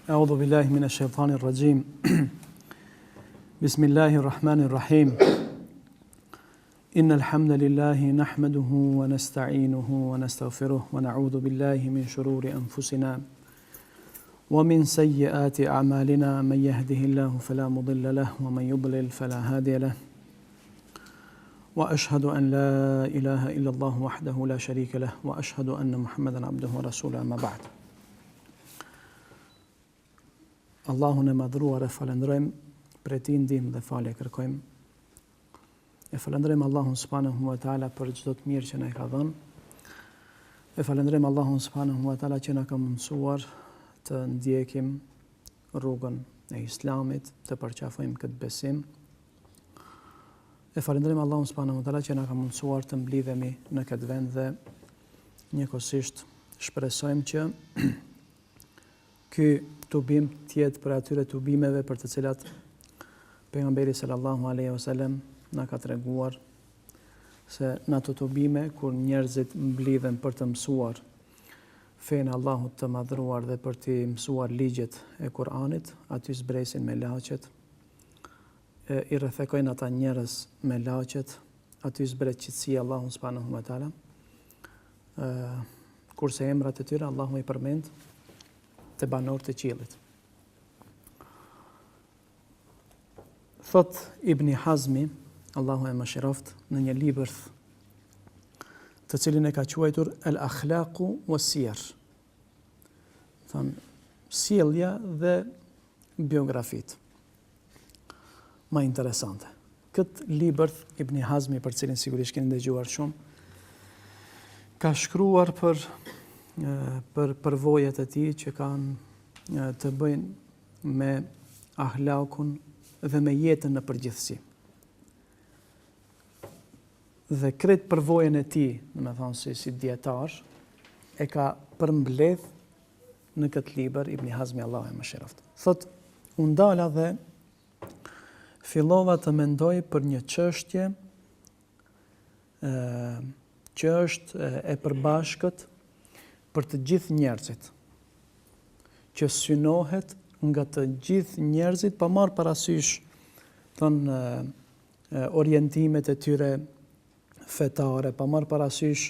أعوذ بالله من الشيطان الرجيم بسم الله الرحمن الرحيم إن الحمد لله نحمده ونستعينه ونستغفره ونعوذ بالله من شرور أنفسنا ومن سيئات أعمالنا من يهده الله فلا مضل له ومن يضلل فلا هادي له وأشهد أن لا إله إلا الله وحده لا شريك له وأشهد أن محمدا عبده ورسوله أما بعد. Allahun e madhruar e falendrojmë, prej tij ndihmë dhe falje kërkojmë. E falendrojmë Allahun subhanahu wa taala për çdo të mirë që na ka dhënë. E falendrojmë Allahun subhanahu wa taala që na ka mundsuar të ndjekim rrugën e Islamit, të përqafojmë këtë besim. E falendrojmë Allahun subhanahu wa taala që na ka mundsuar të mblidhemi në këtë vend dhe njëkohësisht shpresojmë që ky tubim tjetë për atyre tubimeve për të cilat pejgamberi sallallahu alaihi wasallam na ka treguar se në ato tubime kur njerëzit mblidhen për të mësuar fenë Allahut të madhruar dhe për të mësuar ligjet e Kur'anit, aty zbresin me laqet, i rrethekojnë ata njerëz me laqet, aty zbret qetësia Allahu subhanahu wa taala. Kurse emrat e tyre Allahu i përmend të banor të qiellit. Thot Ibn Hazmi, Allahu e mëshiroft, në një libër të cilin e ka quajtur El Akhlaqu was-Siyar. Thon sjellja dhe biografit. Ma interesante. Këtë libër Ibn Hazmi, për cilin sigurisht keni dëgjuar shumë, ka shkruar për përvojat e tij që kanë të bëjnë me ahlakun dhe me jetën në përgjithësi. Dhe kretë përvojën e tij, domethënë si dietar, e ka përmbledh në këtë libër Ibn Hazmi, Allahu e mëshiroft. Thot, u ndala dhe fillova të mendoj për një çështje që është e përbashkët për të gjithë njerëzit, që synohet nga të gjithë njerëzit pa marrë parasysh orientimet e tyre fetare, pa marrë parasysh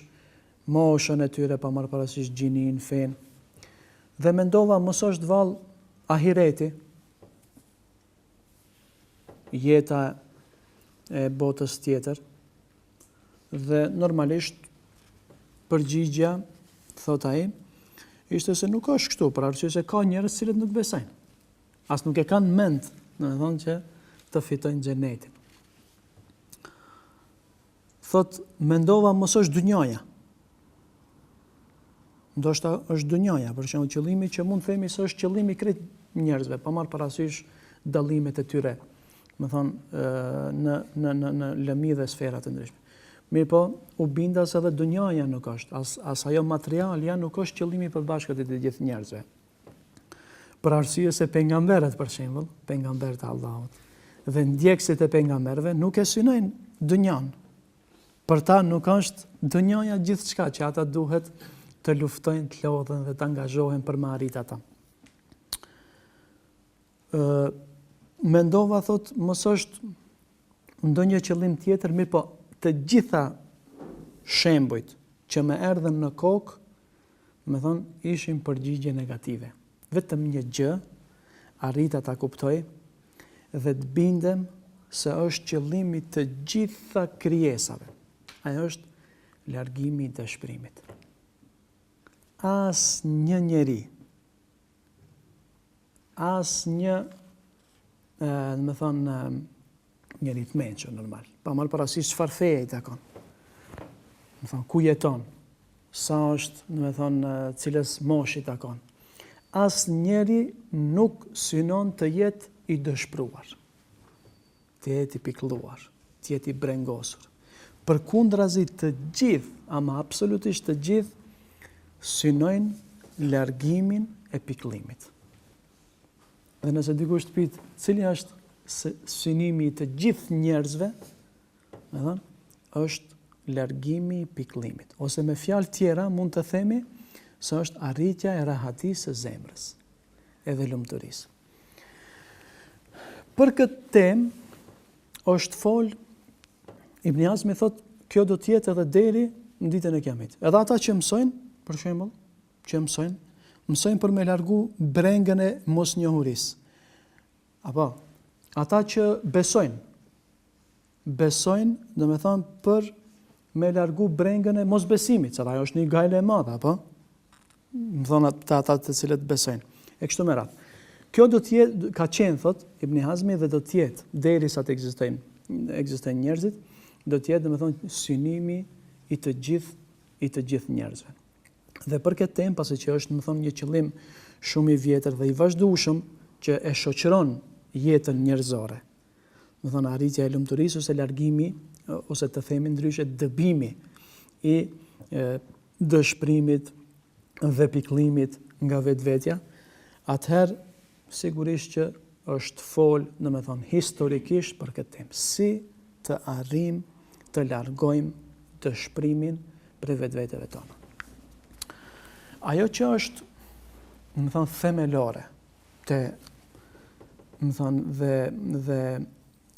moshën e tyre, pa marrë parasysh gjinin, fen. Dhe mendova mos është vallë ahireti, jeta e botës tjetër, dhe normalisht përgjigja, thot ai, ishte se nuk është kështu, për arsye se ka njerëz që nuk besojnë. As nuk e kanë mend, domethënë që të fitojnë xhenetin. Thot, mendova mos është dunjaja. Ndoshta është dunjaja, për shembull qëllimi që mund të themi se është qëllimi i krejt njerëzve, pa marrë parasysh dallimet e tyre, domethënë në lëmi dhe sfera të ndryshme. Mirë po, u binda se edhe dunjaja nuk është, as ajo materialja nuk është qëllimi i përbashkët i të gjithë njerëzve. Për arsye se pejgamberët, për shembull, pejgamberët e Allahut dhe ndjekësit e pejgamberëve nuk e synojnë dunjan. Për ta nuk është dunjaja gjithçka që ata duhet të luftojnë, të lodhen dhe të angazhohen për me arrit ata. Mendova, thot, mos është ndonjë qëllim tjetër, mirë po, të gjitha shembujt që më erdhen në kokë, me thonë, ishin përgjigje negative. Vetëm një gjë arrita ta kuptoj dhe të bindem se është qëllimi të gjitha krijesave. Ajo është largimi i dëshpërimit. As një njeri, as një, me thonë, njeri të mençur normal, pa marrë parasysh çfarë feje i takon. Do thon ku jeton, sa është, do thon cilës moshë i takon. Asnjëri nuk synon të jetë i dëshpëruar, të jetë i pikëlluar, të jetë i brengosur. Përkundrazi të gjithë, ama absolutisht të gjithë, synojnë largimin e pikëllimit. Dhe nëse dikush të pyet, cili është synimi të gjithë njerëzve, është largimi i pikëllimit. Ose me fjalë tjera mund të themi se është arritja e rahatisë së zemrës. edhe lumturisë. Për këtë temë është fol Ibn Hazmi thot kjo do të jetë edhe deri në ditën e Kiametit. Edhe ata që mësojnë, për shembull, që mësojnë për me largu brengën e mosnjohurisë. Apo ata që besojnë, do me thonë për me largu brengën e mosbesimit, se ajo është një gajle e madhe, apo? Më thonë ata të cilët besojnë. E kështu me radhë. Kjo do të jetë, ka qenë, thot Ibn Hazmi, dhe do të jetë, derisa të ekzistojnë njerëzit, do të jetë, do me thonë, synimi i të gjithë njerëzve. Dhe për këtë temë, pasi që është, më thonë, një qëllim shumë i vjetër dhe i vazhdueshëm që e shoqëron jetën njerëzore. Më thonë, arritja e lumturisë ose largimi, ose të themi ndryshe dëbimi i dëshpërimit dhe pikëllimit nga vetvetja, atëherë sigurisht që është fol, do me thonë, historikisht për këtë temë. Si të arrim të largojmë dëshpërimin për vetveteve tona. Ajo që është, më thonë, themelore më thonë, dhe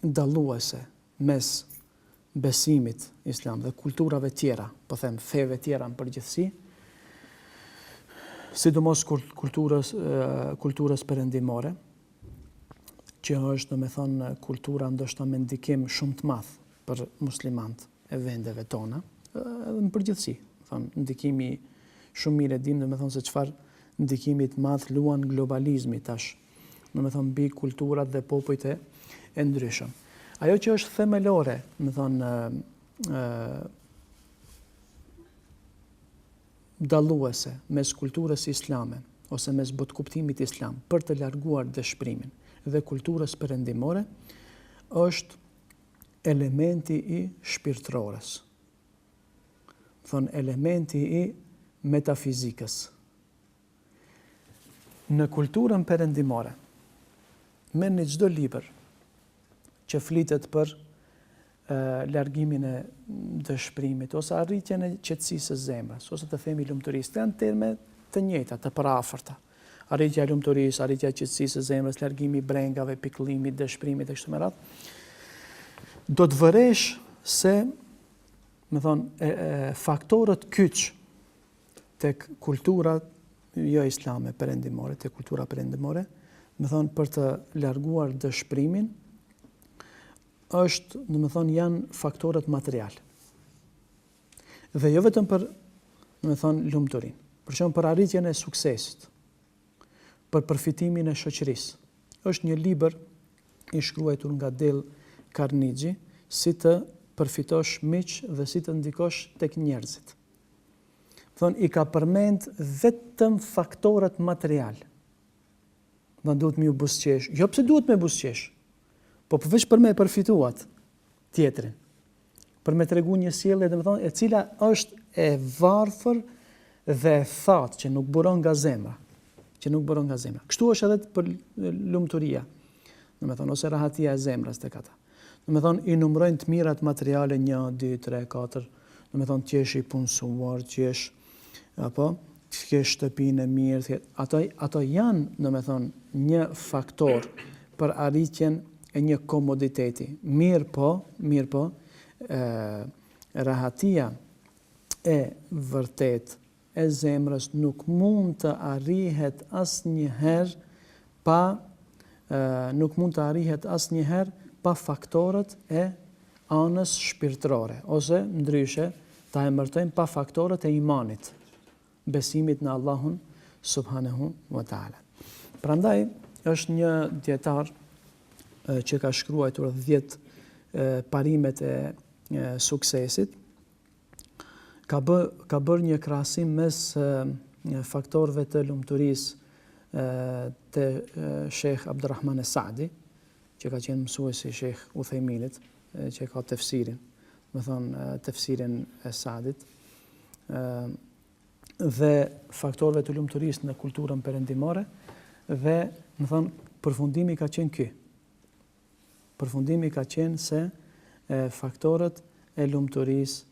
dalluese mes besimit islam dhe kulturave tjera, po them feve tjera në përgjithësi, sidomos kulturës perëndimore, që është, do me thonë, kultura ndoshta me ndikim shumë të madh për muslimant e vendeve tona, edhe në përgjithësi. Thonë, ndikimi shumë mirë e dim, do me thonë se çfarë ndikimi të madh luan globalizmi tash, do me thonë, mbi kulturat dhe popujt e ndryshëm. Ajo që është themelore, më thonë, dalluese mes kulturës islame ose mes botkuptimit islam për të larguar dëshpërimin dhe kulturës perëndimore, është elementi i shpirtërorës. Thonë, elementi i metafizikës. Në kulturën perëndimore, merrni çdo libër që flitet për largimin e dëshpërimit, ose arritjen e qetësisë së zemrës, ose të themi lumturisë, janë terme të njëjta, të paraafërta. Arritja e lumturisë, arritja e qetësisë së zemrës, largimi i brengave, pikëllimit, dëshpërimit e kështu me radhë. Do të vëresh se, më thonë, faktorët kyç tek kultura jo islame perëndimore, tek kultura perëndimore, më thonë, për të larguar dëshpërimin, është, do me thonë, janë faktorët material. Dhe jo vetëm për, do me thonë, lumturin. Për shembull, për arritjen e suksesit, për përfitimin e shoqërisë. Është një libër i shkruar nga Dale Carnegie, si të përfitosh miq dhe si të ndikosh tek njerëzit. Thonë, i ka përmend vetëm faktorët material. Do duhet me u buzëqesh. Jo pse duhet me buzëqesh, po përveç për me përfituat tjetrin, për me tregu një sjellje, domethënë, e cila është e varfër dhe e thatë, që nuk buron nga zemra, Kështu është edhe për lumturia, domethënë, ose rahatia e zemrës tek ata. Domethënë, i numërojnë të mirat materiale 1, 2, 3, 4, domethënë, të jesh i punësuar, të jesh apo të kesh shtëpinë e mirë, ato janë, domethënë, një faktor për arritjen e një komoditeti. Mirë po, rahatia e vërtet e zemrës nuk mund të arrihet asnjëherë pa faktorët e anës shpirtërore, ose ndryshe ta emërtojmë pa faktorët e imanit, besimit në Allahun subhanahu wa taala. Prandaj është një dietar që ka shkruar 10 parimet e suksesit, ka bërë një krahasim mes faktorëve të lumturisë të Sheikh Abdurrahman Saadi, që ka qenë mësuesi Sheikh Uthejminit, që ka tefsirin, më thonë tefsirin e Saadit, dhe faktorëve të lumturisë në kulturën perëndimore, dhe më thonë përfundimi ka qenë ky. Përfundimi ka qenë se faktorët e lumturisë,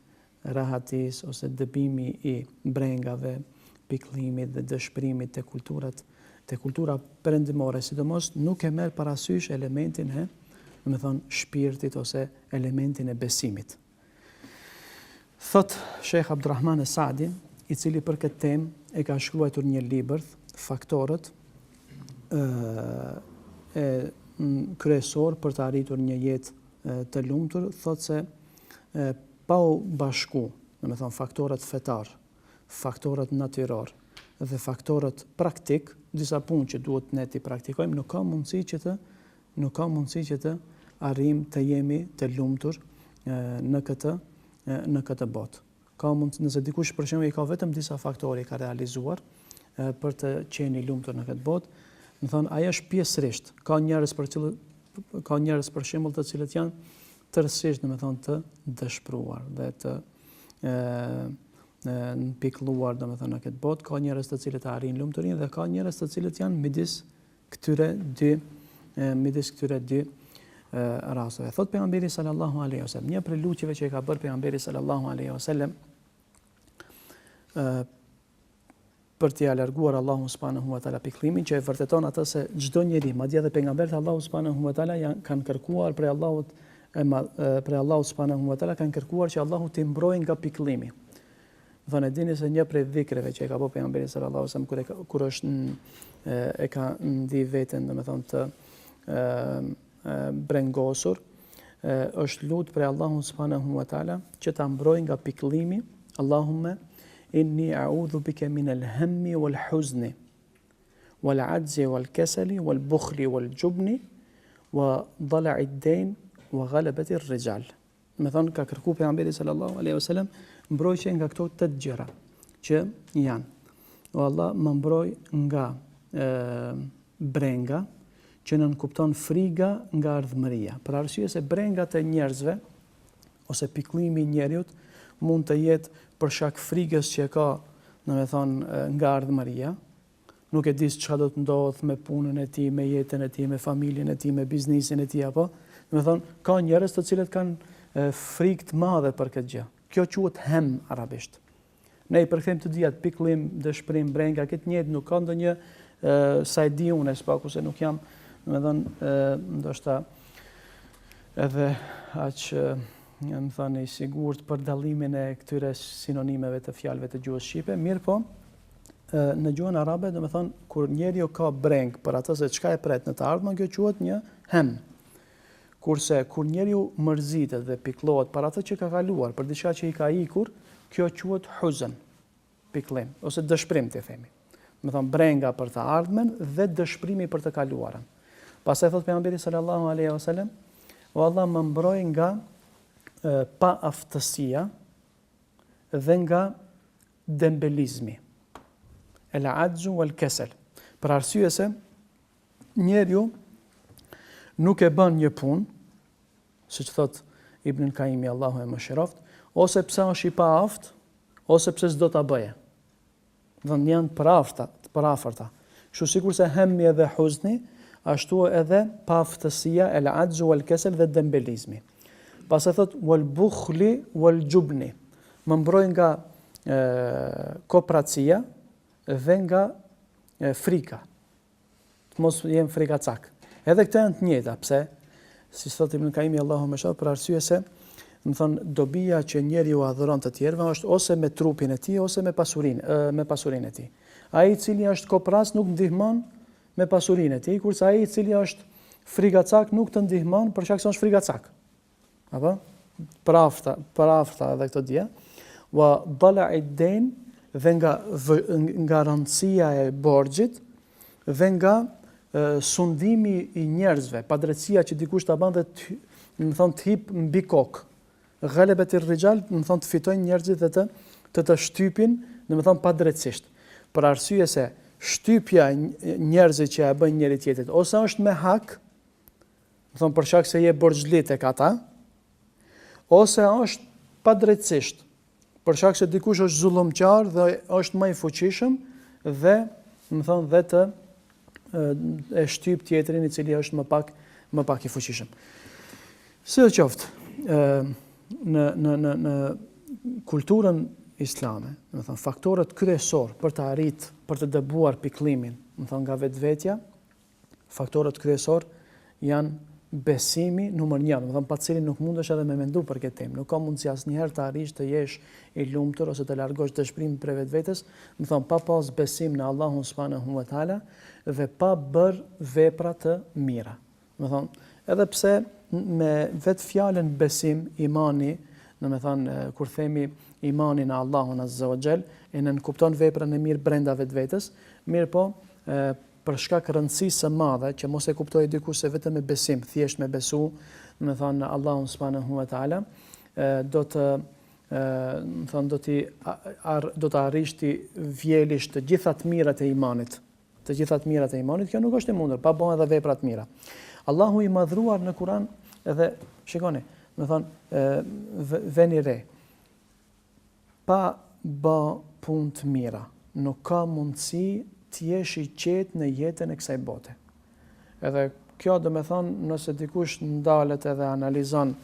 rahatisë ose dëbimi i brengave, pikëllimit dhe dëshpërimit të kulturat te kultura perëndimore, sidomos nuk e merr parasysh elementin e, shpirtit ose elementin e besimit. Thot Sheikh Abdurrahman Saadi, i cili për këtë temë e ka shkruar një libër, faktorët kryesor për të arritur një jetë të lumtur, thot se pa u bashku, faktorët fetar, faktorët natyror dhe faktorët praktik, disa punë që duhet ne t'i praktikojmë, nuk ka mundësi që të arrim të jemi të lumtur në këtë botë. Ka mundësi, nëse dikush për shembull i ka vetëm disa faktorë ka realizuar për të qenë i lumtur në këtë botë, më thonë ajo është pjesërisht. Ka njerëz për shembull të cilët janë tërësisht, të dëshpëruar dhe të pikëlluar në këtë botë, ka njerëz të cilët arrin lumturinë dhe ka njerëz të cilët janë midis këtyre dy rasteve. Thot pejgamberi sallallahu alaihi wasallam, një prej lutjeve që i ka bërë pejgamberi sallallahu alaihi wasallam për t'i larguar Allahu subhanahu wa taala pikëllimin, që e vërteton atë se çdo njeri, madje edhe pejgamberët e Allahu subhanahu wa taala kanë kërkuar prej Allahut subhanahu wa taala, kanë kërkuar që Allahu t'i mbrojë nga pikëllimi. Dhe dini se një prej dhikreve që e ka bërë pejgamberi sallallahu alaihi wasallam kur është e ka ndi veten, të brengosur, është lut prej Allahut subhanahu wa taala që ta mbrojë nga pikëllimi. Allahumma inni a'udhu bika min al-hammi wal-huzni wal-'ajzi wal-kasali wal-bukhli wal-jubni wa dala'i ad-dayn wa ghalabati ar-rijal. Me thonë ka kërku pejgamberi sallallahu alaihi wasallam mbrojtje nga këto 8 gjëra që janë. O Allah, më mbroj nga brenga, që nënkupton friga nga ardhmëria. Për arsye se brengat e njerëzve ose pikëllimi i njeriut mund të jetë për shkak frigës që ka, nga ardhmëria. Nuk e di çfarë do të ndodh me punën e tij, me jetën e tij, me familjen e tij, me biznesin e tij apo. Ka njerëz të cilët kanë frikë të madhe për këtë gjë. Kjo quhet hem arabisht. Ne i përkthejmë të dijat pikëllim, dëshpërim, brenga, këtë njëjtë nuk ka ndonjë sa e di unë spaku se nuk jam, ndoshta edhe aq më thënë i sigurt për dallimin e këtyre sinonimeve të fjalëve të gjuhës shqipe, mirë po, në gjuhën arabe, kur njeriu ka breng për atë se çka e pret në të ardhmen, kjo quhet një hem. Kurse kur njeriu mërzitet dhe pikëllohet për atë që ka kaluar, për diçka që i ka ikur, kjo quhet huzn, pikëllim ose dëshpërim të themi. Brenga për të ardhmen dhe dëshpërimi për të kaluarën. Pastaj thot pejgamberi sallallahu alaihi wasallam, o Allah më mbroj nga pa aftësia dhe nga dembelizmi. El adzu wal kasal. Për arsye se njeriu nuk e bën një punë, siç thot Ibn Kaimi, Allahu e mëshiroft, ose pse është i paaft, ose pse s'do ta bëje. Dhe janë parafërta. Kështu sikur se hemmi dhe huzni, ashtu edhe paaftësia, el adzu wal kasal dhe dembelizmi. Pas e thot, wal bukhli wal jubni. Më mbroj nga kopracia dhe nga frika. Të mos jem frikacak. Edhe këto janë të njëjta, pse? Si thot Ibn Kaimi, Allahu më shoh, për arsye se, dobia që njeriu adhuron të tjerëve është ose me trupin e tij ose me pasurinë e tij. Ai i cili është kopras nuk ndihmon me pasurinë e tij, kurse ai i cili është frikacak nuk të ndihmon për shkak se është frikacak. Apo? Parafta edhe këto dia. Wa dala'i ad-dayn, dhe nga rëndësia e borxhit dhe nga sundimi i njerëzve, padrejtësia që dikush ta bën dhe të hip mbi kokë. Ghalabati ar-rijal, të fitojnë njerëzit dhe të shtypin, padrejtësisht. Për arsye se shtypja njerëzit që e bën njëri tjetrit, ose është me hak, për shkak se je borxhlit tek ata, ose është padrejtësisht, për shkak se dikush është zullumqtar dhe është më i fuqishëm dhe dhe të e shtyp tjetrin i cili është më pak i fuqishëm. Si do qoftë, në kulturën islame, do të thonë faktorët kryesor për të arritur, për të dëbuar pikëllimin, do të thonë nga vetvetja, faktorët kryesor janë besimi numër 1, do të thonë pa cilin nuk mundesh edhe me mendu për këtë temë. Nuk ka mundësi asnjëherë të arrish të jesh i lumtur ose të largosh dëshpërimin për vetvetes, do të thonë pa pas besim në Allahun subhanahu wa taala dhe pa bër vepra të mira. Do të thonë edhe pse me vetë fjalën besim, imani, do të thonë kur themi imani në Allahun azza wa xal, e nën kupton veprën e mirë brenda vetvetes, mirë po për shkak rëndësisë së madhe që mos e kuptojë dikush se vetëm me besim, thjesht me besu, do të thonë Allahun subhanahu wa taala, do të arrish ti vjelish të gjitha të mirat e imanit. Të gjitha të mirat e imanit, kjo nuk është e mundur, pa bën edhe vepra të mira. Allahu i madhruar në Kur'an edhe shikoni, do të thonë veni re. Pa bë punë të mira, nuk ka mundësi të jesh i qetë në jetën e kësaj bote. Edhe kjo do me thonë, nëse dikush ndalet edhe analizon,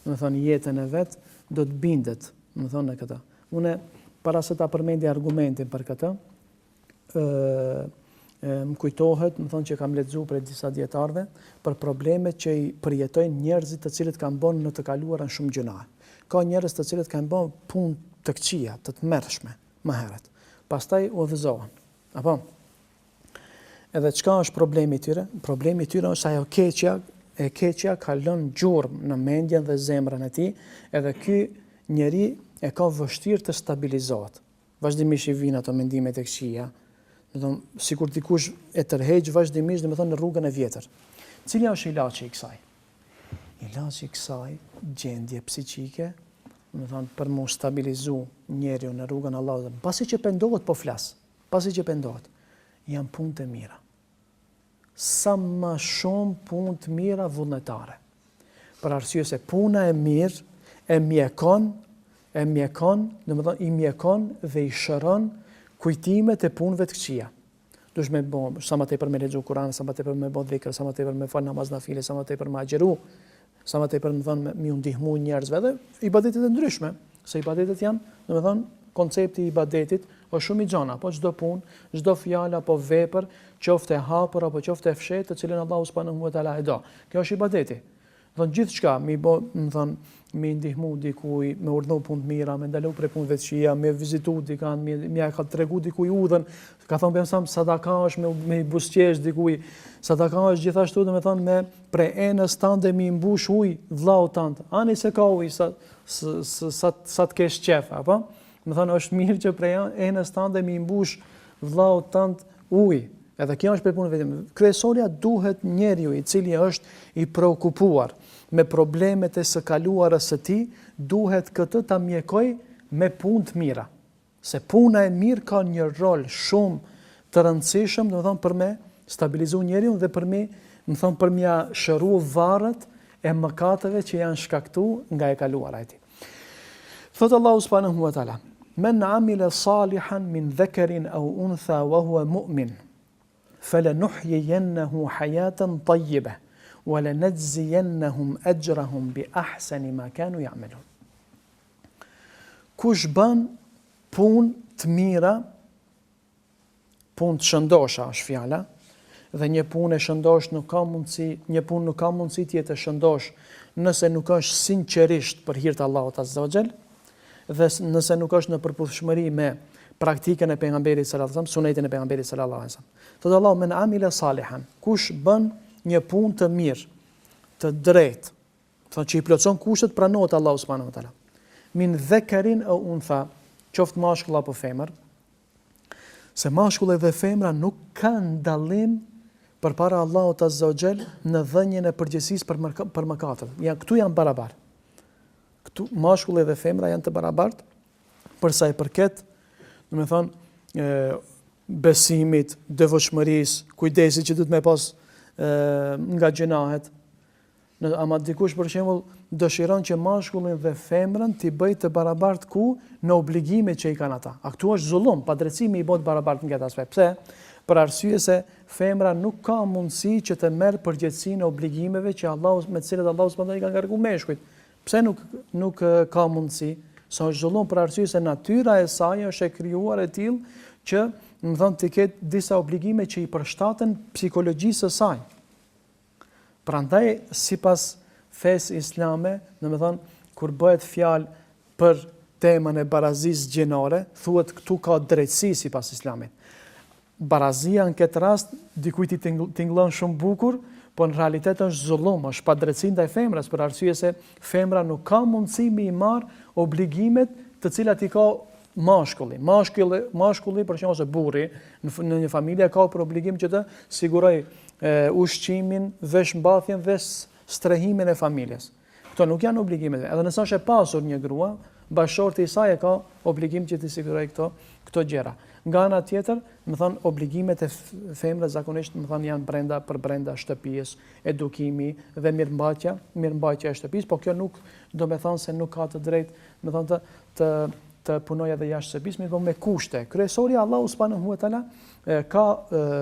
do me thonë, jetën e vetë, do të bindet, do me thonë në këta. Une, para se ta përmendi argumentin për këta, më kujtohet, më thonë që kam lexuar për disa dietarëve për problemet që i përjetojnë njerëzit të cilët kanë bën në të kaluarën shumë gjuna. Ka njerëz të cilët kanë bën punë të këqija, të tmerrshme më herët. Pastaj udhëzohen. Apo? Edhe çka është problemi i tyre? Problemi i tyre është ajo keqja ka lënë gjurmë në mendjen dhe zemrën e tij, edhe ky njeri e ka vështirë të stabilizohet. Vazhdimisht i vijnë ato mendimet e këqija. Sikur dikush e tërheq vazhdimisht, do të thonë në rrugën e vjetër. Cili është ilaçi i kësaj? Ilaçi i kësaj gjendje psiqike, do të thonë për mu stabilizu njeriu në rrugën e Allahut, pasi që pendohet po flas, pasi që pendohet, janë punë të mira. Sa më shumë punë të mira vullnetare. Për arsye se puna e mirë e mjekon, do të thonë i mjekon dhe i shëron kujtimet e punëve të këqija. Dush me bo, sa më tepër me lexu Kur'an, sa më tepër me bë dhikr, sa më tepër me fal namaz nafile, sa më tepër me agjeru, sa më tepër me u ndihmu njerëzve dhe ibadetet e ndryshme. Se ibadetet janë, do të thonë, koncepti i ibadetit është shumë i gjon, apo çdo punë, çdo fjalë apo vepër, qoftë e hapur apo qoftë e fshehtë, të cilën Allahu subhanahu wa taala e do. Kjo është ibadeti. Do të gjithçka mi bë, do thonë, me ndihmu dikuj, me urdhënu punë të mira, me ndalu prej punëve të këqija, me vizitu dikant, me ka tregu dikuj udhën, ka thonë pejgamberi sadaka është me buzëqesh dikuj, sadaka është gjithashtu do të thonë me prej enës tande mi mbush ujë vllau tant. Ani se ka ujë sa të kesh qef, apo? Do të thonë është mirë që prej enës tande mi mbush vllau tant ujë. Edhe kjo është për punën vetëm. Kryesorja duhet njeriu i cili është i preokupuar me problemet e së kaluarës së tij, duhet këtë ta mjekoj me punë të mira. Se puna e mirë ka një rol shumë të rëndësishëm, domethënë për me stabilizu njeriu dhe për me, domethënë për mja shëruar varret e mëkateve që janë shkaktuar nga e kaluara e tij. Thot Allahu subhanahu wa taala: "Men amila salihan min dhakarin aw untha wa huwa mu'min, falanuhyiyannahu hayatan tayyibah wa lanajziyannahum ajrahum bi ahsani ma kanu ya'malun." Kush bën punë të mira, punë të shëndosha është fjala, dhe një punë e shëndosh nuk ka mundësi të jetë e shëndosh nëse nuk është sinqerisht për hir të Allahut azza wa xal, dhe nëse nuk është në përputhshmëri me praktikën e pejgamberit sallallahu alajhi wasallam, sunetin e pejgamberit sallallahu alajhi wasallam. Thot Allahu: "Men amila salihan", kush bën një punë të mirë, të drejtë, thonë që i plotson kushtet, pranohet Allahu subhanahu wa taala. Min dhakarin aw untha, qoftë mashkull apo femër, se mashkulli dhe femra nuk kanë dallim përpara Allahut azza wa xal në dhënien e përgjegjësisë për mëkatet. Ja, këtu janë barabartë. Këtu mashkulli dhe femra janë të barabartë për sa i përket, do të thonë, besimit, devotshmërisë, kujdesit që duhet me pas nga gjunahet. Ama dikush për shembull dëshiron që mashkullin dhe femrën t'i bëj të barabartë ku në obligimet që i kanë ata. A këtu është zullum, padrejtësimi i bëhet barabartë në këtë aspekt. Pse? Për arsye se femra nuk ka mundësi që të merr përgjegjësinë e obligimeve që me të cilat Allahu subhanahu wa taala i ka ngarkuar meshkujt. Pse nuk ka mundësi? Sa është zullum për arsye se natyra e saj është e krijuar e tillë që, më thënë, të ketë disa obligime që i përshtaten psikologjisë së saj. Prandaj, sipas fesë islame, domethënë, kur bëhet fjalë për temën e barazisë gjinore, thuhet këtu ka drejtësi sipas islamit. Barazia në këtë rast dikujt i tingëllon shumë bukur, po në realitet është zullum, është padrejtësi ndaj femrës, për arsye se femra nuk ka mundësi me i marr obligimet të cilat i ka mashkulli. Mashkulli për shembull ose burri në një familje ka për obligim që të sigurojë ushqimin, veshmbathjen dhe strehimin e familjes. Këto nuk janë obligime. Edhe nëse është e pasur një grua, bashorti i saj ka obligim që të sigurojë këto gjëra. Nga ana tjetër, më thon, obligimet e femrës zakonisht më thon janë brenda shtëpisë, edukimi dhe mirëmbajtja e shtëpisë, po kjo nuk do të thonë se nuk ka të drejtë, më thon, të punojë edhe jashtë shtëpisë, mirë po me kushte. Kryesorja Allahu subhanahu wa taala ka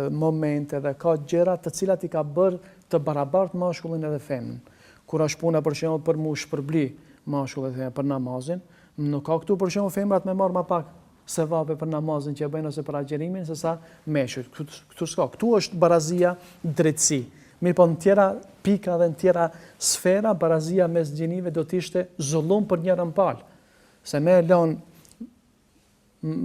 momente dhe ka gjëra të cilat i ka bërë të barabartë mashkullin edhe femrën. Kur është puna për shembull për mu shpërbli mashkullit për namazin, nuk ka këtu për shembull femrat me marr më pak sevape për namazin që e bëjnë ose për agjerimin se sa meshkujt. Këtu s'ka. Këtu është barazia drejtësi. Mirë po në tjera pika dhe në tjera sfera, barazia mes gjinive do t'ishte zullum për njërën palë. Se me e lën,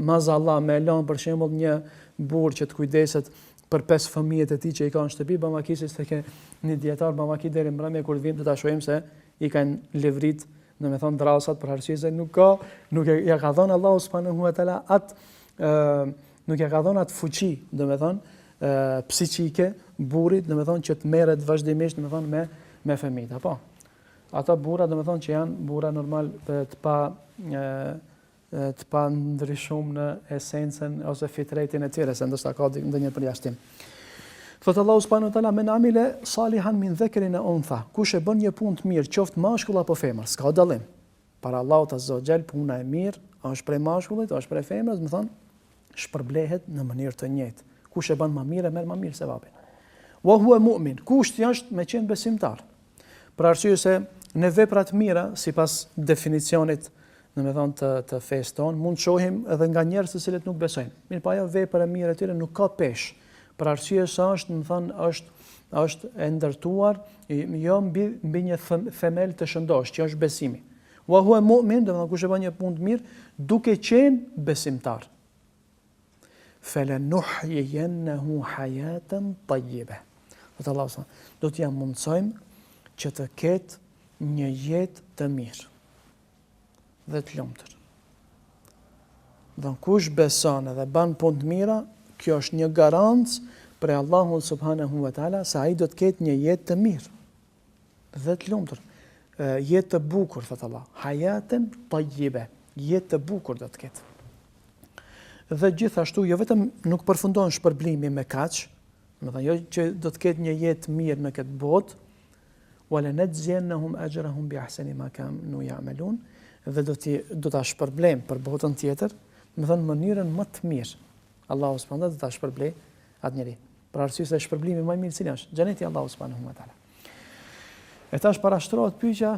mazallah, me e lën për shembull një burr që të kujdeset për 5 fëmijët e tij që i ka në shtëpi, bamakisis të ke një dietar bamaki deri mbrëmje kur vim të ta shohim se i kanë levrit, në me thonë drasat për arsye se nuk ja ka dhënë Allahu subhanahu wa taala nuk ja ka dhënë atë fuqi, do me thonë psiqike burrit, do me thonë që të merret vazhdimisht, do me thonë me fëmijët, apo. Ata burra, do me thonë që janë burra normal të pa ndryshum në esencën ose fitretin e tyre, se ndoshta ka ndonjë përjashtim. Thotë Allahu subhanahu wa taala men amile salihan min dhakarin aw untha. Kush e bën një punë të mirë, qoftë mashkull apo femër, s'ka dallim. Para Allahut azza wa jall puna e mirë, është prej mashkullit, është prej femrës, më thon, shpërblehet në mënyrë të njëjtë. Kush e bën më mirë, merr më mirë sevapin. Wa huwa mu'min. Kushti është me qenë besimtar. Për arsye se në veprat mira, sipas definicionit, domethënë të fesë tonë, mund të shohim edhe nga njerëz të cilët nuk besojnë. Mirë, po ajo vepër e mirë e tyre nuk ka peshë. Për arsye se është, më thënë, është e ndërtuar jo mbi një themel të shëndosh, që është besimi. Wa huwa mu'min, do të thonë kush e bën një punë të mirë, duke qenë besimtar. Falanuhyiyannahu hayatan tayyibah. Allahu do t'ja mundsojmë që të ketë një jetë të mirë dhe të lumtur. Do kush beson dhe bën punë të mira, kjo është një garancë për Allahun subhanahu wa taala se ai do të ketë një jetë të mirë dhe të lumtur, jetë të bukur, thot Allah. Hayatan tayyiba, jetë të bukur do të ketë. Dhe gjithashtu jo vetëm nuk përfundon shpërblimi me kaq, do të thonë jo që do të ketë një jetë mirë në këtë botë, wala najziyannahum ajrahum bi ahsani ma kanu ya'malun, dhe do ta shpërblem për botën tjetër, do të thonë mënyrën më të mirë. Allahu subhanahu wa taala do ta shpërblej atë njeri. Për arsye se shpërblimi më i mirë cili është xheneti Allahu subhanahu wa taala. E tash parashtrohet pyetja,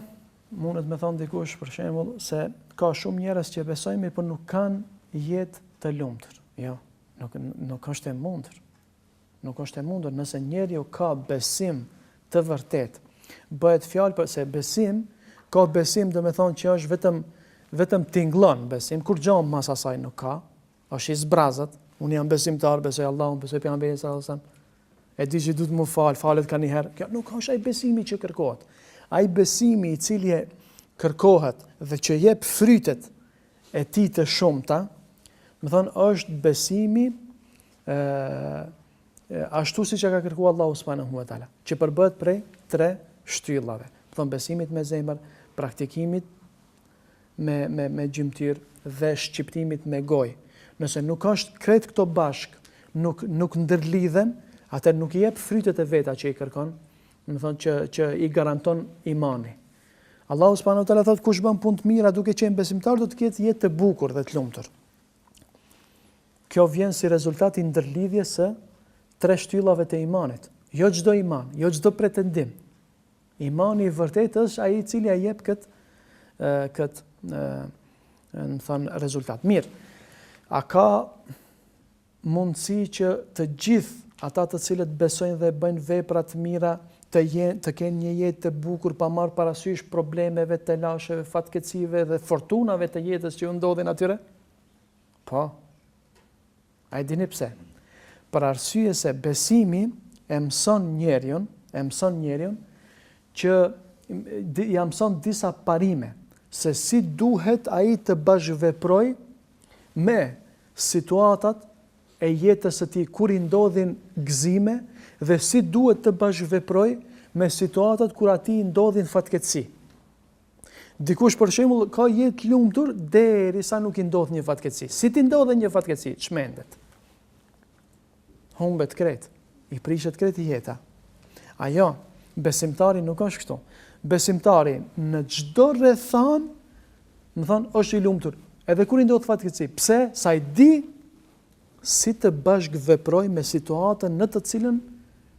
mundet me thonë dikush për shembull se ka shumë njerëz që besojnë por nuk kanë jetë të lumtur. Jo, nuk është e mundur. Nuk është e mundur nëse njeriu ka besim të vërtet. Bëhet fjalë për se besim, ka besim do të thonë që është vetëm tingëllon besim, kur gjë mas asaj nuk ka, është i zbrazët. Unë jam besimtar, besoj Allahun, besoj pejgamberin sallallahu alajhi wasallam. E di që duhet më falet ka një herë. Kjo nuk është ai besimi që kërkohet. Ai besimi i cili kërkohet dhe që jep frytet e tij të shumta, më thon është besimi ashtu siç e ka kërkuar Allahu subhanahu wa taala, që përbëhet prej 3 shtyllave. Më thon besimit me zemër, praktikimit me gjymtyr dhe shqiptimit me gojë. Nëse nuk është krejt këto bashk, nuk ndërlidhen, atë nuk i jep frytet e veta që i kërkon, do të thonë që i garanton imani. Allahu subhanahu wa taala thotë kush bën punë të mira duke qenë besimtar do të ketë jetë të bukur dhe të lumtur. Kjo vjen si rezultat i ndërlidhjes së 3 shtyllave të imanit. Jo çdo iman, jo çdo pretendim. Imani i vërtetë është ai i cili ja jep në thënë rezultat. Mirë, a ka mundësi që të gjithë ata të cilët besojnë dhe bëjnë vepra të mira të kenë një jetë të bukur pa marrë parasysh problemeve, të lasheve, fatkeqësive dhe fortunave të jetës që u ndodhin atyre? Po. A i dini pse? Për arsye se besimi e mëson njeriun që ja mëson disa parime se si duhet ai të bashkëveproj me situatat e jetës së tij kur i ndodhin gëzime dhe si duhet të bashkëveproj me situatat kur atij i ndodhin fatkeqësi. Dikush për shembull ka jetë lumtur derisa nuk i ndodh një fatkeqësi. Si ti ndodhe një fatkeqësi, çmendet. Humbet krejt, i prishet krejt jeta. Ajo, besimtari nuk është kështu. Besimtari në çdo rrethan, më thon, është i lumtur. Edhe kur i ndodh fatkeqësi, pse? Sa i di si të bashkëveproj me situatën në të cilën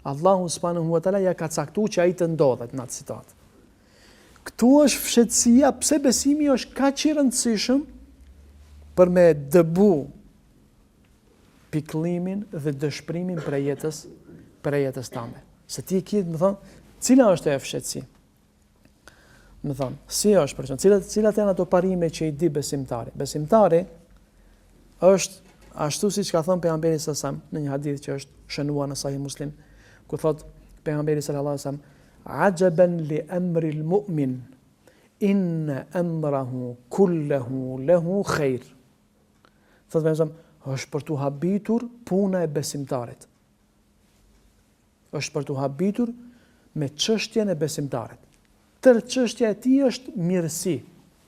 Allahu subhanahu wa taala ja ka caktuar që ai të ndodhet në atë situatë. Këtu është fshehtësia pse besimi është kaq i rëndësishëm për me dëbu pikëllimin dhe dëshpërimin për jetës tënde. Se ti ke, më thon, cila është e fshehtësia? Më thon, si është për shembull, cilat janë ato parime që i di besimtari? Besimtari është ashtu siç ka thënë pejgamberi sallallahu alajhi wasallam në një hadith që është shënuar në Sahih Muslim, ku thot pejgamberi sallallahu alajhi wasallam: "Ajaban li amri al-mu'min, inna amrahu kulluhu lahu khair." Thot pejgamberi, është për tu habitur puna e besimtarit. Është për tu habitur me çështjen e besimtarit. Tërë çështja e tij është mirësi,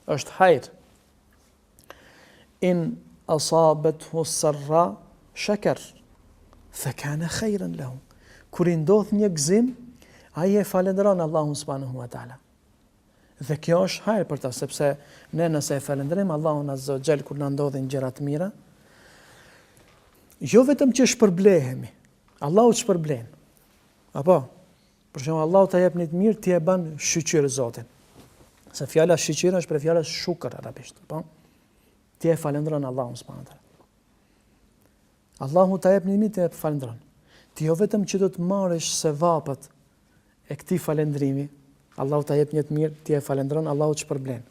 është hajër. In asabathu sarra shakar fa kana khayran lahu. Kur i ndodh një gëzim, ai e falendron Allahun subhanahu wa taala. Dhe kjo është hajër për ta, sepse ne nëse e falenderojmë Allahun azza wa jall kur na ndodhin gjëra të mira, jo vetëm që shpërblehemi, Allahu të shpërblen. Apo, për shembull, Allahu ta jep një të mirë, ti e bën shqyqyr Zotin. Se fjala shqyqyr është për fjala shukr arabisht, apo? Ti e falendron Allahun subhanahu wa taala. Allahu ta jep një mirë, ti e falendron. Ti jo vetëm që do të marrësh sevapët e këtij falendrimi, Allahu ta jep një të mirë, ti e falendron, Allahu të shpërblen.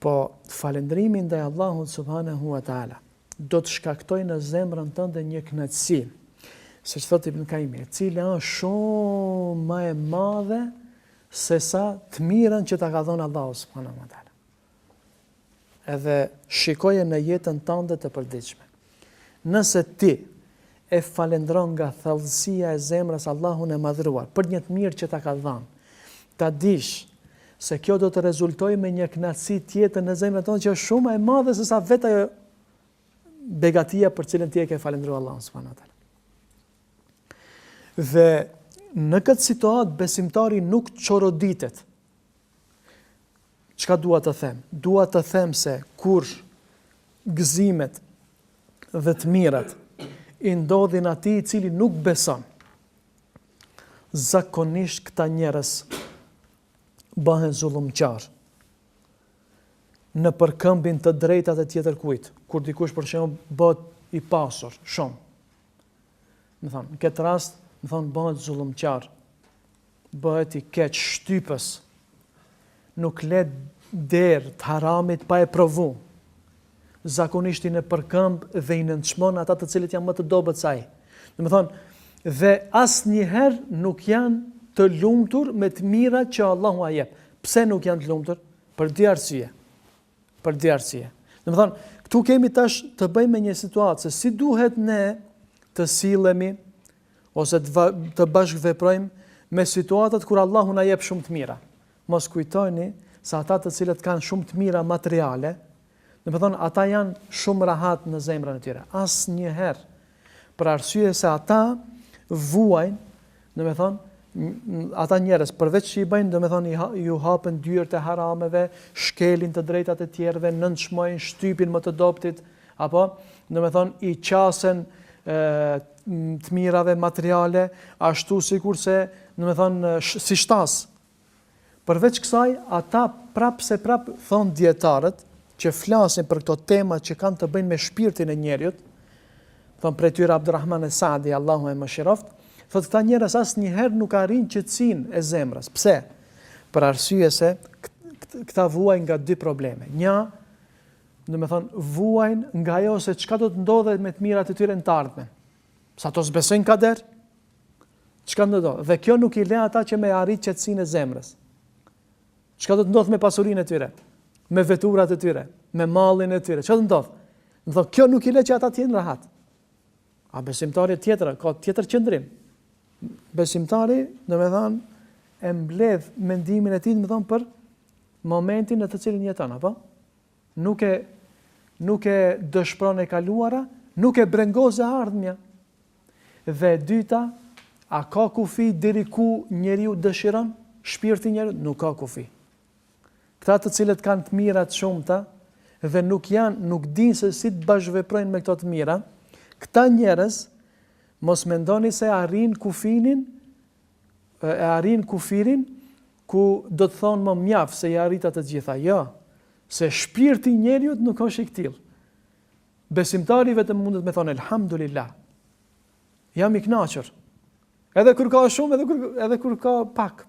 Po falendrimi ndaj Allahut subhanahu wa taala do të shkaktoj në zemrën tënde një kënaqësi, siç thot Ibn Kaimi, e cila është shumë më e madhe se sa të mirën që ta ka dhënë Allahu subhanahu wa taala. Edhe shikoje në jetën tënde të përditshme. Nëse ti e falendron nga thellësia e zemrës Allahun e madhëruar për një të mirë që ta ka dhënë, ta dish se kjo do të rezultojë me një kënaqësi tjetër në zemrën tënde që është shumë e madhe se sa vetë ajo begatia për cilën ti e ke falendruar Allahun subhanahu wa taala. Dhe në këtë situatë besimtari nuk çoroditet. Çka dua të them? Dua të them se kur gëzimet dhe të mirat i ndodhin atij i cili nuk beson, zakonisht këta njerëz bëhen zullumqtar në përkëmbin të drejtat e tjetër kujt. Kur dikush për shembull bëhet i pasur shumë, më thon, në këtë rast, më thon, bëhet zullumqtar, bëhet i keq, shtypës, nuk le derë të haramit pa e provu. Zakonisht i në përkëmb dhe i nënçmon ata të cilët janë më të dobët se ai. Domethënë, dhe asnjëherë nuk janë të lumtur me të mirat që Allahu a jep. Pse nuk janë të lumtur? Për dy arsye. Për dy arsye. Domethënë, këtu kemi tash të bëjmë me një situatë se si duhet ne të sillemi ose të bashkëveprojmë me situatat kur Allahu na jep shumë të mira. Mos kujtoni se ata të cilët kanë shumë të mira materiale, domethënë ata janë shumë rahat në zemrën e tyre. Asnjëherë, për arsye se ata vuajnë, domethënë ata njerëz përveç që i bëjnë, domethënë ju hapen dyert e harameve, shkelin të drejtat e tjerëve, nënçmojnë, shtypin më të dobtit, apo domethënë i qasen të mirave materiale, ashtu sikurse domethënë si shtas. Përveç kësaj, ata prap thon dietarët që flasin për këto temat që kanë të bëjnë me shpirtin e njerit, thon prej tyre Abdurrahman Saadi, Allahu e mëshiroft, thotë këta njerëz asnjëherë nuk arrin qetësinë e zemrës. Pse? Për arsye se këta vuajnë nga dy probleme. Një, vuajnë nga ajo se çka do të ndodhet me të mirat e tyre në të ardhmen. Sa to s'besojnë kader, çka do të ndodh? Dhe kjo nuk i le ata që me arrit qetësinë e zemrës. Çka do të ndodh me pasurinë e tyre, me veturat e tyre, me mallin e tyre? Çka do të ndodh? Do thotë kjo nuk i le që ata të jenë rahat. A besimtari tjetër ka tjetër qëndrim. Besimtari, e mbledh mendimin e tij, për momentin në të cilin jeton, apo? Nuk e dëshpron e kaluara, nuk e brengos e ardhmja. Dhe dyta, a ka kufi deri ku njeriu dëshiron? Shpirti njeriu nuk ka kufi. Këta të cilët kanë të mirat shumëta dhe nuk dinë se si të bashkëveprojnë me këto të mira, këta njerëz mos mendoni se arrin kufirin ku do të thonë më mjaft se i arrita të gjitha. Jo, se shpirti njeriu nuk është i tillë. Besimtari vetëm mundet me thonë elhamdulillah. Jam i kënaqur. Edhe kur ka shumë, edhe kur ka pak.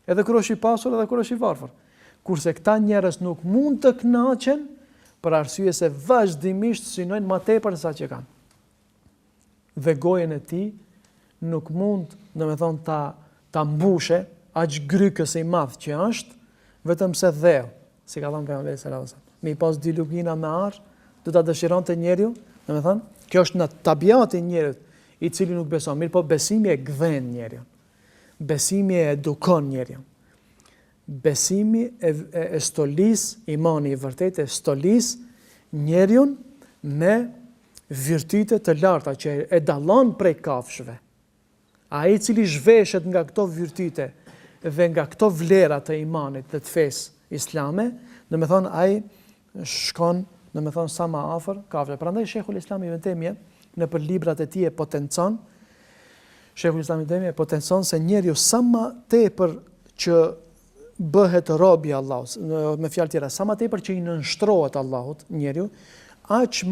Edhe kur është i pasur, edhe kur është i varfër. Kurse këta njerëz nuk mund të kënaqen për arsye se vazhdimisht synojnë më tepër se sa që kanë. Dhe gojen e tij nuk mund, ta mbushe aq grykës i madh që është, vetëm se dheu, si ka thënë pejgamberi sallallahu alajhi wasallam. Me pas dy lugina me arë, do ta dëshironte njeriu, kjo është në tabiati i njeriu, i cili nuk beson, mirë po besimi e gdhen njeriu. Besimi e edukon njeriu. Besimi e stolis, imani i vërtet e stolis njeriu me virtyte të larta që e dallon prej kafshëve. Ai i cili zhveshet nga këto virtyte dhe nga këto vlera të imanit dhe të fesë islame, ai shkon, sa më afër kafshëve. Prandaj Sheikhul Islam Ibn Taymija në për librat e tij e potencon, Sheikhul Islam Ibn Taymija potencon se njeriu sa më tepër që bëhet rob i Allahut, me fjalë tjera, sa më tepër që i nënshtrohet Allahut njeriu, aq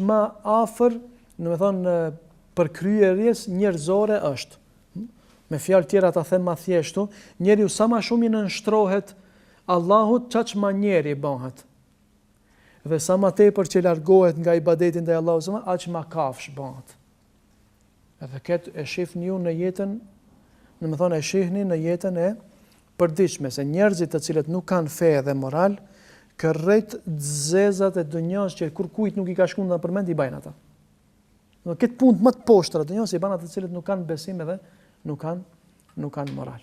më afër, për kryerjes njerëzore është. Me fjalë tjera ta them më thjeshtu, njeriu sa më shumë i nënshtrohet Allahut, çaq më njeri bëhet. Dhe sa më tepër që largohet nga ibadeti ndaj Allahut, aq më kafsh bëhet. Edhe këtë e shihni ju në jetën, e shihni në jetën e përditshme, se njerëzit të cilët nuk kanë fe dhe moral, kërrejt zezat e dënjës që kur kujt nuk i ka shkuar në përmend i bajnë ata. Këtë punë më të poshtra të dënjës i bën ata të cilët nuk kanë besim edhe nuk kanë moral.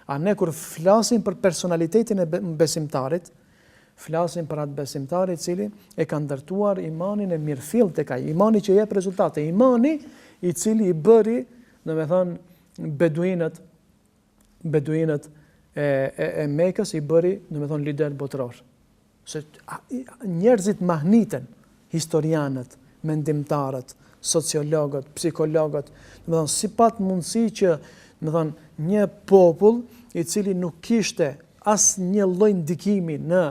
A ne kur flasim për personalitetin e besimtarit, flasim për atë besimtarit i cili e ka ndërtuar imanin e mirëfill tek ai, imani që jep rezultate, imani i cili i bëri, beduinët e Mekës i bëri, lider botror. Se njerëzit mahniten, historianët, mendimtarët, sociologët, psikologët, si pat mundësi që një popull i cili nuk kishte as një lloj ndikimi në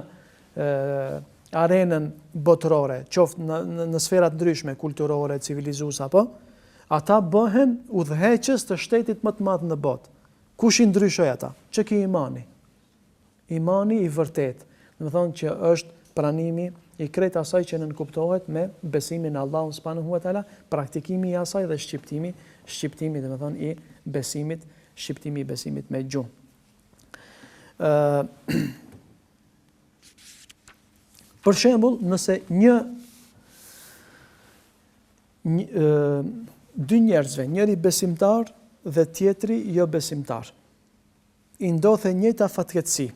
arenën botërore, qoftë në sferat ndryshme, kulturore, civilizuese apo, ata bëhen udhëheqës të shtetit më të madh në botë. Kush i ndryshoi ata? Që ki imani. Imani i vërtet. Që është pranimi i krejt asaj që nënkuptohet me besimin në Allahun subhanahu wa taala, praktikimi i asaj dhe shqiptimi i besimit, shqiptimi i besimit me gjuhë. Për shembull, nëse dy njerëzve, njëri besimtar dhe tjetri jo besimtar, i ndodh e njëjta fatkeqësi.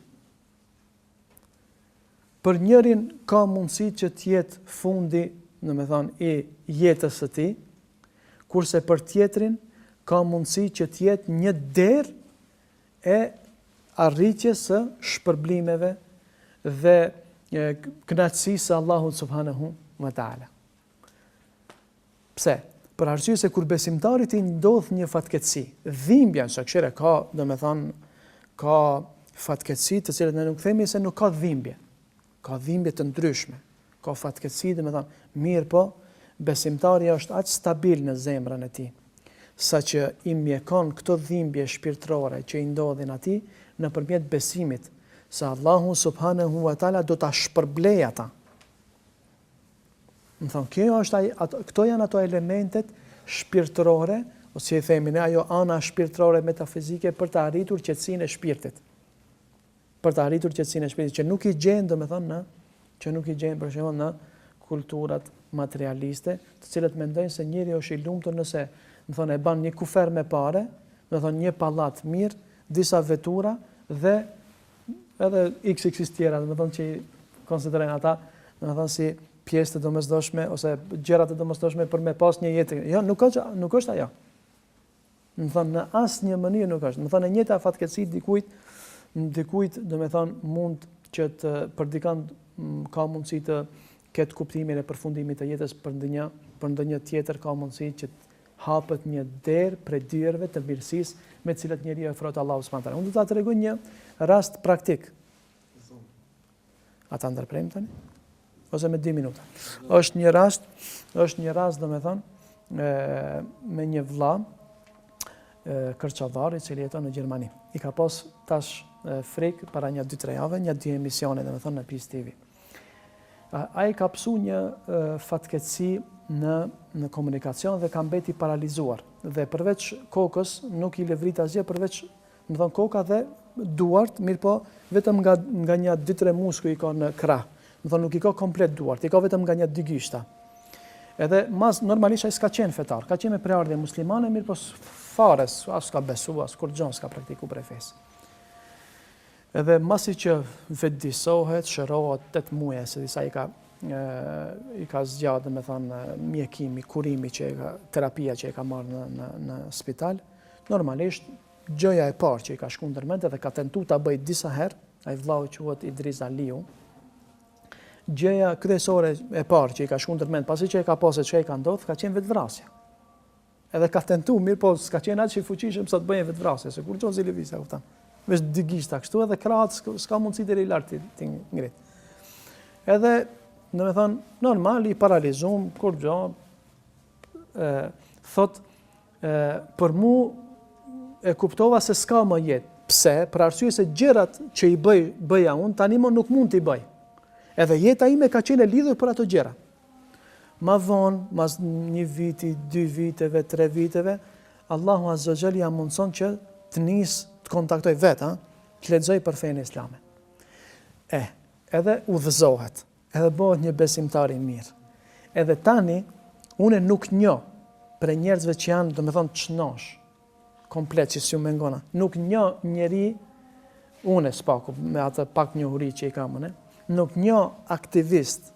Për njërin ka mundësi që të jetë fundi, i jetës së tij, kurse për tjetrin ka mundësi që të jetë një derë e arritjes së shpërblimeve dhe kënaqësisë së Allahut subhanahu wa taala. Pse? Për arsye se kur besimtarit i ndodh një fatkeqësi, dhimbja në shakshire ka fatkeqësi të cilat ne nuk themi se nuk ka dhimbje. Ka dhimbje të ndryshme. Ka fatkeqësi, domethënë, mirë po, besimtari është aq stabil në zemrën e tij, saqë i mjekon këto dhimbje shpirtërore që i ndodhin atij nëpërmjet besimit se Allahu subhanahu wa taala do ta shpërblej ata. Më thonë, këto janë ato elementet shpirtërore, ose i themi ne ajo ana shpirtërore metafizike për të arritur qetësinë e shpirtit. Për të arritur qetësinë e shpirtit, që nuk i gjen, domethënë, për shembull në kulturat materialiste, të cilët mendojnë se njeriu është i lumtur nëse, më thonë, e ban një kufer me pare, më thonë një pallat mirë, disa vetura dhe edhe XX tjera, më thonë, që i konsiderojnë ata, më thonë, si pjesë të domosdoshme ose gjëra të domosdoshme për me pas një jetë. Jo, nuk është ajo. Më thonë, në asnjë mënyrë nuk është. Më thonë, e njëjta fatkeqësi dikujt, domethënë, mund që të për dikant ka mundësi të ketë kuptimin e përfundimit të jetës, për ndonjë tjetër ka mundësi që të hapet një derë prej dyerve të mirësisë me të cilat njeriu ofrohet Allahu subhanahu wa taala. Unë do ta tregoj një rast praktik. Ata ndërprejmë tani? Ose me 2 minuta. Është një rast, domethënë, me një vëlla kërçavar i cili jeton në Gjermani. I ka pas tash frikë para një 2-3 javë, 2 emisione, domethënë, në PIS TV. Ai ka pësu një fatkeqësi në komunikacion dhe ka mbeti paralizuar. Dhe përveç kokës nuk i levrit asgjë, përveç, më thonë, koka dhe duart, mirë po vetëm nga një 2-3 muskuj i ka në krah. Më thonë, nuk i ka komplet duart, i ka vetëm nga një 2 gishta. Edhe normalisht ai s'ka qenë fetar, ka qenë me preardhje muslimane, mirë po fare, as ka besu, as kur gjon s'ka praktiku prej fesë. Edhe masi që vetëdijsohet, shërohet 8 muaj, se disa i ka zgjatë, me thonë, mjekimi, kurimi, terapia që e ka marrë në spital, normalisht, gjëja e parë që i ka shku ndërmend edhe ka tentu ta bëj disa herë, ai vllau quhet Idris Aliu, gjëja kryesore e parë që i ka shku ndërmend, pasi që e ka pasur çka i ka ndodhur, ka qenë vetvrasja. Edhe ka tentu, mirë po s'ka qenë aq i fuqishëm sa të bëjë vetvrasje, se kur çon lëvizja, kupton. Veç 2 gishta kështu, edhe krahët s'ka mundësi deri lart ti ngrit. Edhe, domethënë, normal i paralizum, kur gjo, thot, për mu e kuptova se s'ka më jetë. Pse? Për arsye se gjërat që i bëja unë, tani më nuk mund t'i bëj. Edhe jeta ime ka qenë e lidhur për ato gjëra. Ma vonë, mas 1 viti, 2 viteve, 3 viteve, Allahu Azza wa Jalla ja mundson që të të kontaktoj vetë, të lexoj për fenë islame. Edhe udhëzohet, edhe bëhet një besimtar i mirë. Edhe tani, unë nuk njoh për njerëzve që janë, domethënë, çnosh, komplet që si u mengona. Nuk njoh njeri, unë spaku, me atë pak njohuri që i kam unë, nuk njoh aktivist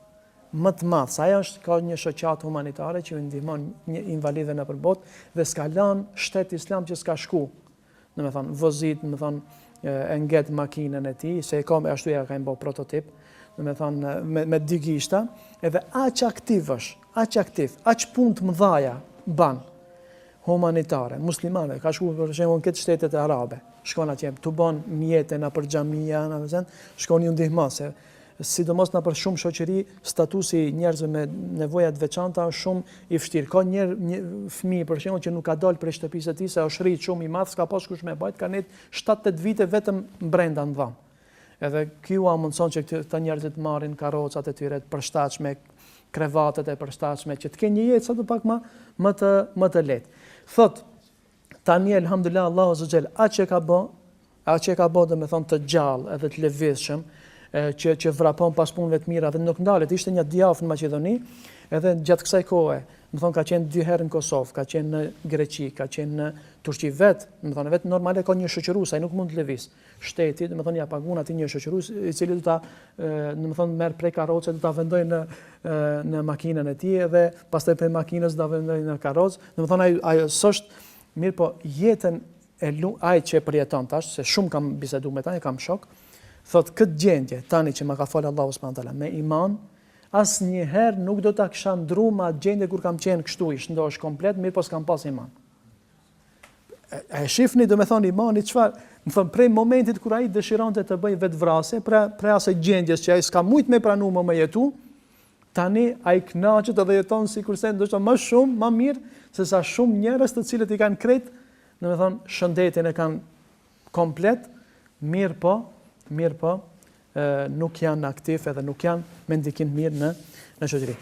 më të madh, sa ajo ka një shoqatë humanitare që i ndihmon një invalidëve nëpër botë dhe s'ka lënë shtet islam që s'ka shku. Domethënë, vozit, e nget makinën e tij, se e ka ashtu ja ka bë prototip, domethënë me 2 gishta, edhe aq aktiv është, aq punë të mëdha ban humanitare, muslimane, ka shku për shembull në këtë shtetet e arabe, shkon atje, tu bën mjete na për xhamia, shkon ju ndihmon se sidomos na për shumë shoqëri, statusi njerëzve me nevoja të veçanta është shumë i vështirë. Ka një fëmijë për shembull që nuk ka dalë prej shtëpisë së tij, se është rrit shumë i madh, s'ka pas kush me bajt, ka net 7-8 vite vetëm brenda në dham. Edhe kjo a mundson që këta njerëzit marrin karrocat e tyre të përshtatshme, krevatet e përshtatshme, që të kenë një jetë sa të pak më të lehtë. Thot, tani elhamdulillah Allahu Azza wa Jall, aq e ka bë domethënë të gjallë edhe të lëvizshëm, që vrapon pas punëve të mira dhe nuk ndalet. Ishte një djaf në Maqedoni, edhe gjatë kësaj kohe, më thonë, ka qenë 2 herë në Kosovë, ka qenë në Greqi, ka qenë në Turqi vetë, më thonë, vetë normale ka një shoqërues, ai nuk mund të lëviz. Shteti, më thonë, ja pagun atij një shoqërues i cili do ta, më thonë, merr prej karrocës, do ta vendoj në makinën e tij dhe pastaj prej makinës do ta vendoj në karrocë. Do të thonë, ai s'është mirë, po jetën e ai që përjeton tash, se shumë kam biseduar me ta, e kam shok. Thot, këtë gjendje, tani që ma ka falë Allahu subhanahu wa taala me iman, asnjëherë nuk do ta kisha ndruar me atë gjendje kur kam qenë kështu, i shëndosh komplet, mirë po s'kam pas iman. E shifni, do me thonë imani, çfarë, Më thënë, prej momentit kur ai dëshironte të bëjë vetvrasje, prej asaj gjendjes që ai s'ka mujt me pranu më jetu, tani ai kënaqet edhe jeton sikurse ndoshta më shumë, më mirë se sa shumë njerëz të cilët i kanë krejt, domethënë shëndetin e kanë komplet, mirë po, nuk janë aktiv edhe nuk janë me ndikim mirë në shoqëri.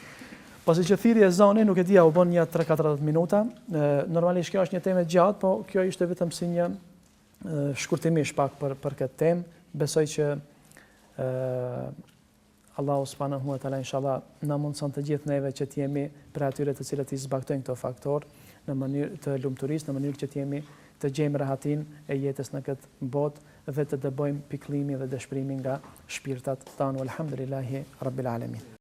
Pasi që thiri e zani, nuk e dia, u bën një 3-4 minuta. Normalisht kjo është një temë gjatë, po kjo ishte vetëm si një shkurtimisht pak për këtë temë. Besoj që Allahu subhanahu wa taala inshallah na mundson të gjithë neve që të jemi për atyre të cilët i zbagtojnë këto faktor në mënyrë të lumturisë, në mënyrë që të jemi të gjejmë rahatin e jetës në këtë botë dhe të dëbojmë pikëllimin dhe dëshpërimin nga shpirtat tanë. Alhamdulillahi rabbil alamin.